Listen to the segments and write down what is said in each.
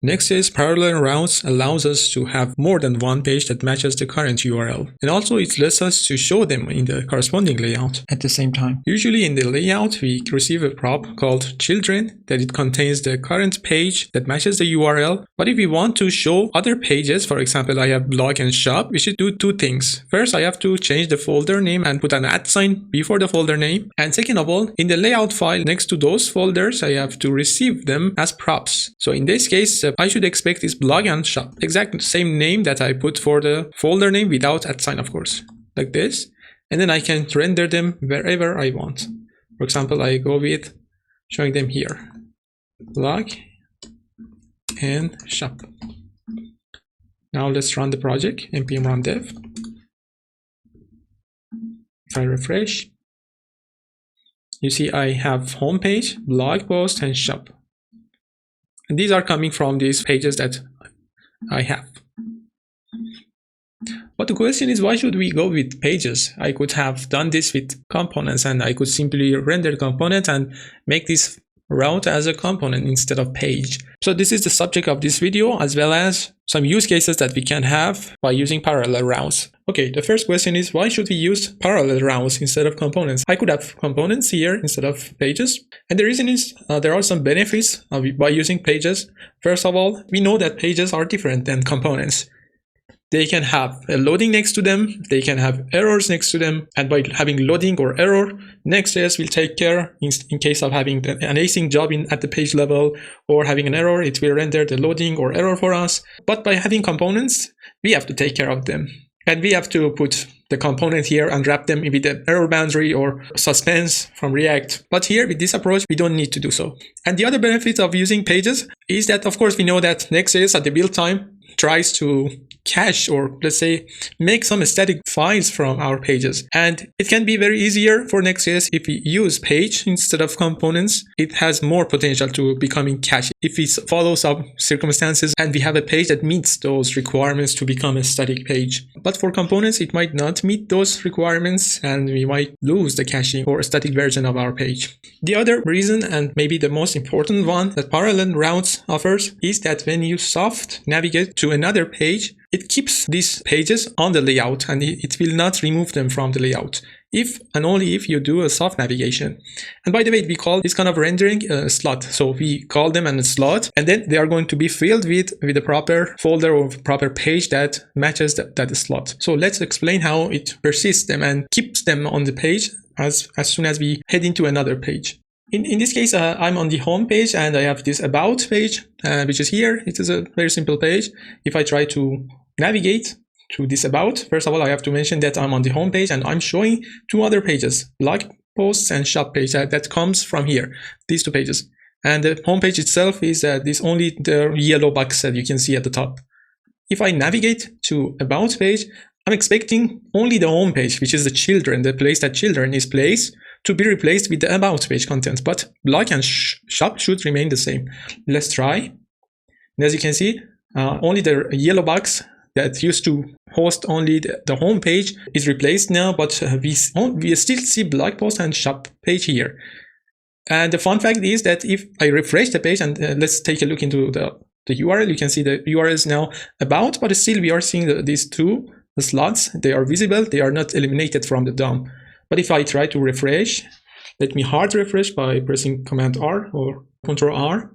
Next.js parallel routes allows us to have more than one page that matches the current URL. And also it lets us to show them in the corresponding layout at the same time. Usually in the layout, we receive a prop called children that it contains the current page that matches the URL. But if we want to show other pages, for example, I have blog and shop, we should do two things. First, I have to change the folder name and put an @ before the folder name. And second of all, in the layout file next to those folders, I have to receive them as props. So in this case, I should expect is blog and shop. Exact same name that I put for the folder name without @, of course, like this. And then I can render them wherever I want. For example, I go with showing them here, blog and shop. Now let's run the project, npm run dev. If I refresh, you see I have homepage, blog post, and shop. And these are coming from these pages that I have. But the question is, why should we go with pages? I could have done this with components, and I could simply render the component and make this route as a component instead of page. So this is the subject of this video, as well as some use cases that we can have by using parallel routes. Okay, the first question is, why should we use parallel routes instead of components? I could have components here instead of pages. And the reason is there are some benefits by using pages. First of all, we know that pages are different than components. They can have a loading next to them, they can have errors next to them, and by having loading or error, Next.js will take care in case of having an async job at the page level or having an error, it will render the loading or error for us. But by having components, we have to take care of them. And we have to put the component here and wrap them with the error boundary or suspense from React. But here with this approach, we don't need to do so. And the other benefit of using pages is that, of course, we know that Next.js at the build time tries to cache, or let's say make some static files from our pages. And it can be very easier for Next.js if we use page instead of components. It has more potential to becoming cached if we follow some circumstances and we have a page that meets those requirements to become a static page. But for components, it might not meet those requirements and we might lose the caching or a static version of our page. The other reason, and maybe the most important one, that parallel routes offers is that when you soft navigate to another page, it keeps these pages on the layout and it will not remove them from the layout if and only if you do a soft navigation. And by the way, we call this kind of rendering a slot. So we call them a slot, and then they are going to be filled with a proper folder or proper page that matches that slot. So let's explain how it persists them and keeps them on the page as soon as we head into another page. In this case, I'm on the home page and I have this about page, which is here. It is a very simple page. If I try to navigate to this about, first of all, I have to mention that I'm on the home page and I'm showing two other pages, blog posts and shop page that comes from here, these two pages. And the home page itself is this only the yellow box that you can see at the top. If I navigate to about page, I'm expecting only the home page, which is the children, the place that children is placed, to be replaced with the about page content, but blog and shop should remain the same. Let's try. And as you can see, only the yellow box that used to host only the home page is replaced now, but we still see blog post and shop page here. And the fun fact is that if I refresh the page and let's take a look into the URL, you can see the URL is now about, but still we are seeing these two slots. They are visible, they are not eliminated from the DOM. But if I try to refresh, let me hard refresh by pressing Command R or Control R.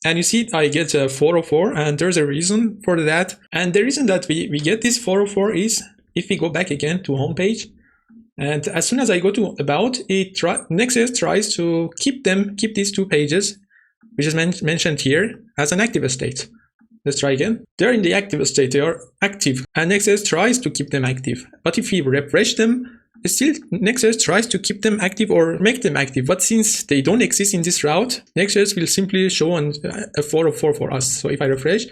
And you see I get 404, and there's a reason for that. And the reason that we get this 404 is if we go back again to home page, and as soon as I go to about, Next.js tries to keep these two pages, which is mentioned here, as an active state. Let's try again. They're in the active state, they are active, and Next.js tries to keep them active. But if we refresh them, still Next.js tries to keep them active or make them active, but since they don't exist in this route, Next.js will simply show a 404 for us. So if I refresh,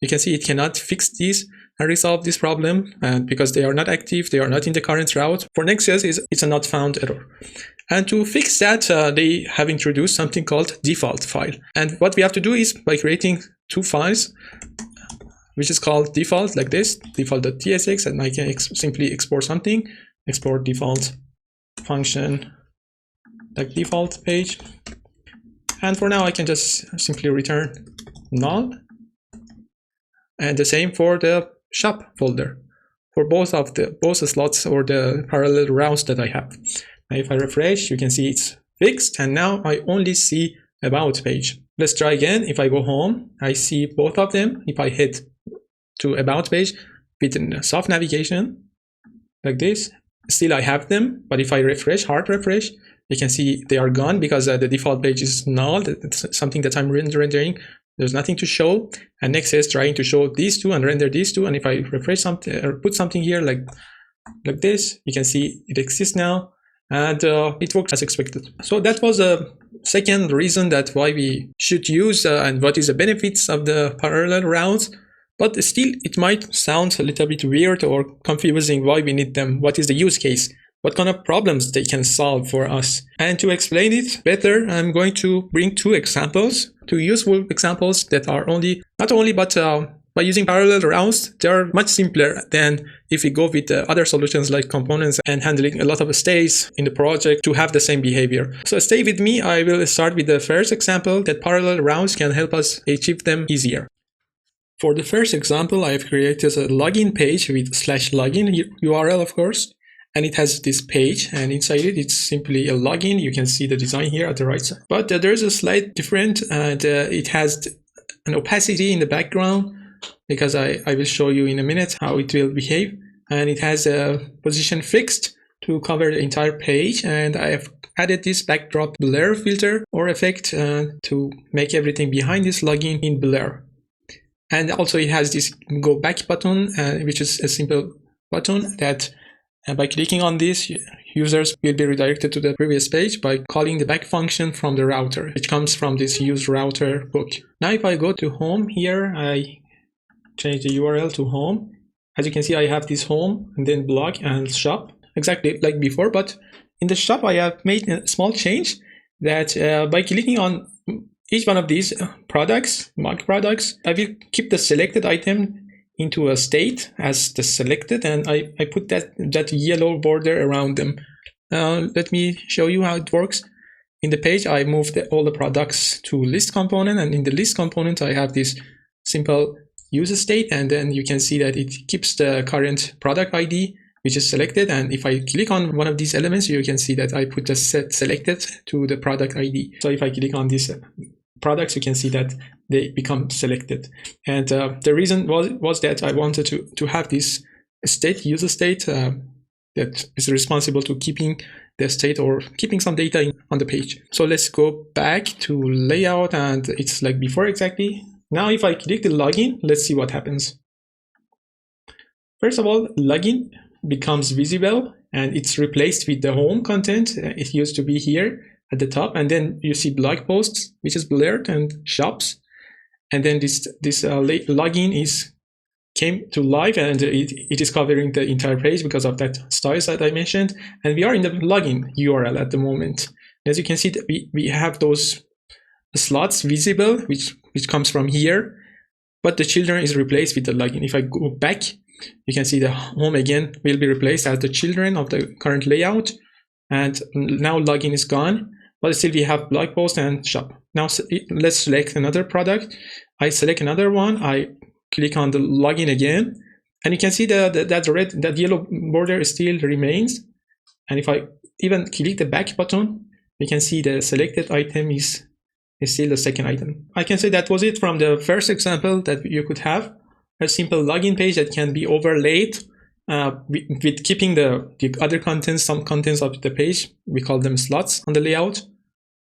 you can see it cannot fix this and resolve this problem, and because they are not active, they are not in the current route. For Next.js, it's a not found error. And to fix that, they have introduced something called default file. And what we have to do is by creating two files, which is called default, like this, default.tsx, and I can simply export something. Export default function like default page, and for now I can just simply return null, and the same for the shop folder for both slots or the parallel routes that I have. Now if I refresh, you can see it's fixed, and now I only see about page. Let's try again. If I go home, I see both of them. If I hit to about page with soft navigation like this, still I have them, but if I refresh, hard refresh, you can see they are gone because the default page is null. That's something that I'm rendering. There's nothing to show, and Next.js is trying to show these two and render these two. And if I refresh something or put something here like this, you can see it exists now, and it works as expected. So that was a second reason that why we should use and what is the benefits of the parallel routes. But still, it might sound a little bit weird or confusing why we need them. What is the use case? What kind of problems they can solve for us? And to explain it better, I'm going to bring two examples, two useful examples that are by using parallel routes, they are much simpler than if we go with other solutions like components and handling a lot of states in the project to have the same behavior. So stay with me. I will start with the first example that parallel routes can help us achieve them easier. For the first example, I have created a login page with /login URL, of course. And it has this page, and inside it, it's simply a login. You can see the design here at the right side. But there's a slight difference, and it has an opacity in the background, because I will show you in a minute how it will behave. And it has a position fixed to cover the entire page. And I have added this backdrop blur filter or effect to make everything behind this login in blur. And also it has this go back button, which is a simple button that by clicking on this, users will be redirected to the previous page by calling the back function from the router, which comes from this use router book. Now if I go to home here, I change the URL to home. As you can see, I have this home and then blog and shop, exactly like before. But in the shop, I have made a small change that by clicking on each one of these products, mug products, I will keep the selected item into a state as the selected, and I put that yellow border around them. Let me show you how it works. In the page, I moved all the products to list component, and in the list component, I have this simple use state, and then you can see that it keeps the current product ID, which is selected. And if I click on one of these elements, you can see that I put the set selected to the product ID. So if I click on this products, you can see that they become selected. And the reason was that I wanted to have this state, user state, that is responsible to keeping the state or keeping some data on the page. So let's go back to layout, and it's like before exactly. Now if I click the login, let's see what happens. First of all, login becomes visible, and it's replaced with the home content. It used to be here at the top, and then you see blog posts, which is blurred, and shops, and then this login came to life, and it is covering the entire page because of that styles that I mentioned. And we are in the login URL at the moment. As you can see, we have those slots visible, which comes from here, but the children is replaced with the login. If I go back, you can see the home again will be replaced as the children of the current layout, and now login is gone. But still we have blog post and shop. Now let's select another product. I select another one. I click on the login again, and you can see that yellow border still remains. And if I even click the back button, you can see the selected item is still the second item. I can say that was it from the first example, that you could have a simple login page that can be overlaid with keeping the other contents, some contents of the page. We call them slots on the layout.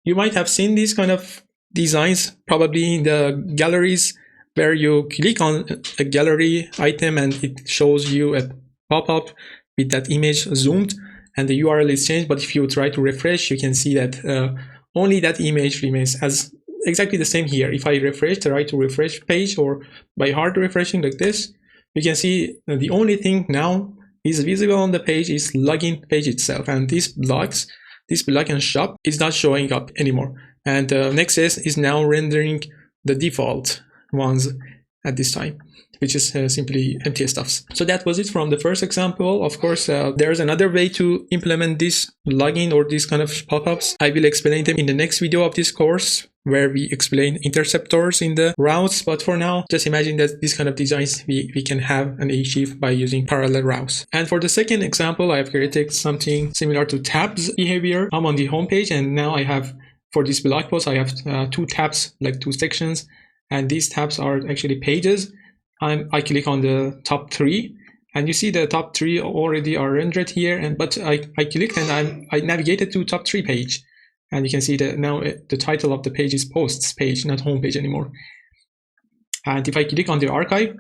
You might have seen these kind of designs probably in the galleries, where you click on a gallery item and it shows you a pop-up with that image zoomed and the URL is changed. But if you try to refresh, you can see that only that image remains as exactly the same here. If I refresh, try to refresh page, or by hard refreshing like this, you can see the only thing now is visible on the page is login page itself, and these blocks, this blog and shop, is not showing up anymore. And Next.js is now rendering the default ones at this time, which is simply empty stuffs. So that was it from the first example. Of course, there's another way to implement this login or these kind of pop-ups. I will explain them in the next video of this course. where we explain interceptors in the routes. But for now, just imagine that this kind of designs we can have and achieve by using parallel routes. And for the second example, I have created something similar to tabs behavior. I'm on the home page, and now I have, for this blog post, I have 2 tabs, like 2 sections, and these tabs are actually pages. I click on the top 3, and you see the top 3 already are rendered here. But I clicked and I navigated to top 3 page. And you can see that now the title of the page is posts page, not home page anymore. And if I click on the archive,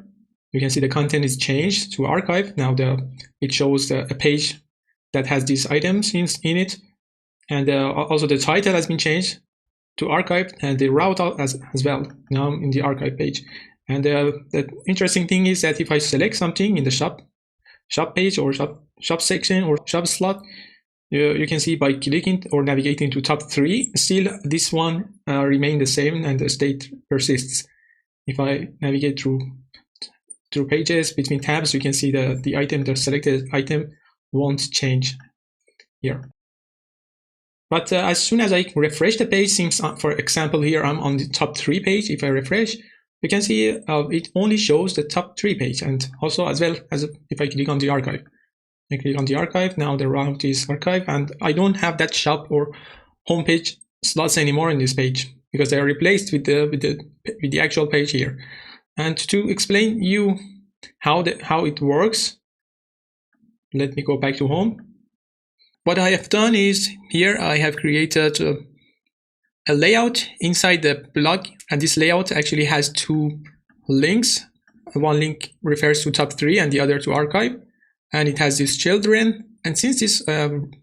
you can see the content is changed to archive. Now it shows a page that has these items in it. And also the title has been changed to archive, and the route as well now in the archive page. And the interesting thing is that if I select something in the shop page or shop section or shop slot, you can see by clicking or navigating to top 3, still this one remain the same and the state persists. If I navigate through pages between tabs, you can see the item, the selected item won't change here. But as soon as I refresh the page, since for example here I'm on the top 3 page, if I refresh, you can see it only shows the top 3 page, and also as well as if I click on the archive. I click on the archive, now the route is archive, and I don't have that shop or homepage slots anymore in this page because they are replaced with the actual page here. And to explain you how it works, let me go back to home. What I have done is here I have created a layout inside the blog, and this layout actually has 2 links. One link refers to top 3 and the other to archive. And it has these children. And since this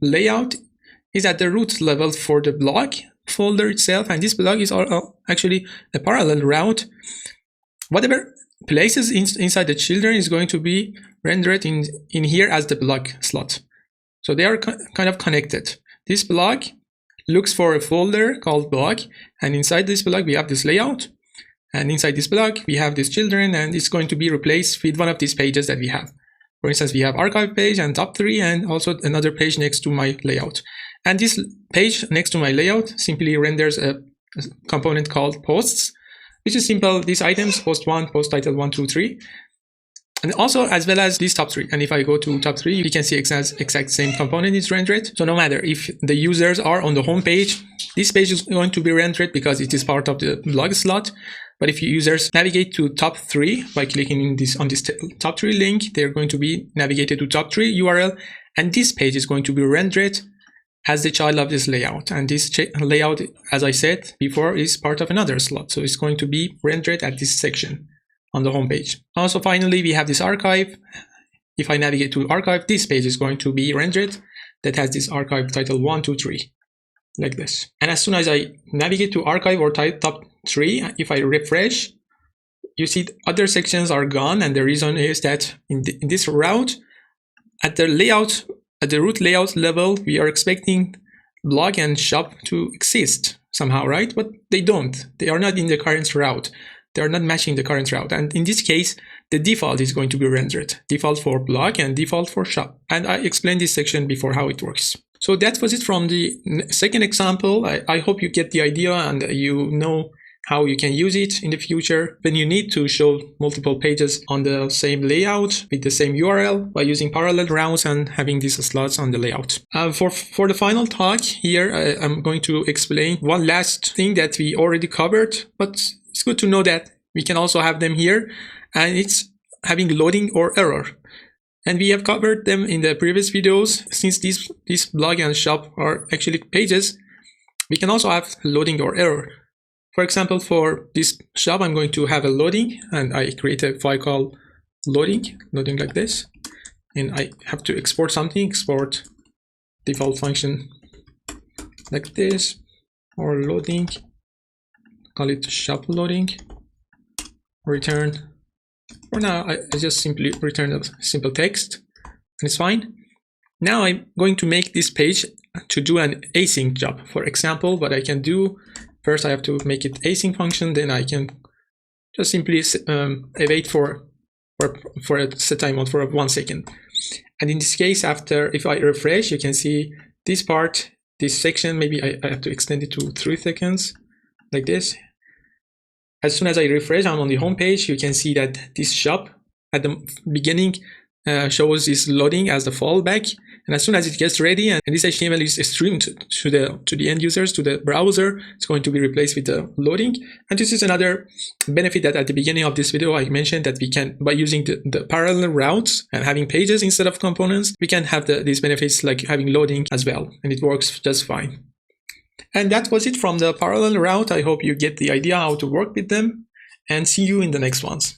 layout is at the root level for the blog folder itself, and this blog is actually a parallel route, whatever places inside the children is going to be rendered in here as the blog slot. So they are kind of connected. This blog looks for a folder called blog, and inside this blog we have this layout, and inside this blog we have these children, and it's going to be replaced with one of these pages that we have. For instance, we have archive page and top 3, and also another page next to my layout. And this page next to my layout simply renders a component called posts, which is simple. These items, post 1, post title 1, 2, 3, and also as well as these top 3. And if I go to top 3, you can see exact same component is rendered. So no matter if the users are on the home page, this page is going to be rendered because it is part of the blog slot. But if users navigate to top 3 by clicking on this top 3 link, they're going to be navigated to top 3 URL, and this page is going to be rendered as the child of this layout. And this layout, as I said before, is part of another slot, so it's going to be rendered at this section on the home page. Also, finally, we have this archive. If I navigate to archive, this page is going to be rendered that has this archive title 1, 2, 3, like this. And as soon as I navigate to archive or top 3, if I refresh, you see other sections are gone, and the reason is that in this route, at the root layout level, we are expecting blog and shop to exist somehow, right? But they don't. They are not in the current route. They are not matching the current route. And in this case, the default is going to be rendered. Default for blog and default for shop. And I explained this section before how it works. So that was it from the second example. I hope you get the idea and you know how you can use it in the future when you need to show multiple pages on the same layout with the same URL by using parallel routes and having these slots on the layout. For the final talk here, I'm going to explain one last thing that we already covered, but it's good to know that we can also have them here, and it's having loading or error. And we have covered them in the previous videos. Since these blog and shop are actually pages, we can also have loading or error. For example, for this shop, I'm going to have a loading, and I create a file called loading like this. And I have to export something, export default function like this, or loading, call it shop loading, return. For now, I just simply return a simple text, and it's fine. Now I'm going to make this page to do an async job. For example, what I can do, first I have to make it async function, then I can just simply await for a set timeout for 1 second. And in this case, if I refresh, you can see this part, this section, maybe I have to extend it to 3 seconds. like this. As soon as I refresh, I'm on the home page. You can see that this shop at the beginning shows this loading as the fallback, and as soon as it gets ready and this HTML is streamed to the end users, to the browser, it's going to be replaced with the loading. And this is another benefit that at the beginning of this video I mentioned, that we can, by using the parallel routes and having pages instead of components, we can have these benefits like having loading as well, and it works just fine. And that was it from the parallel route. I hope you get the idea how to work with them, and see you in the next ones.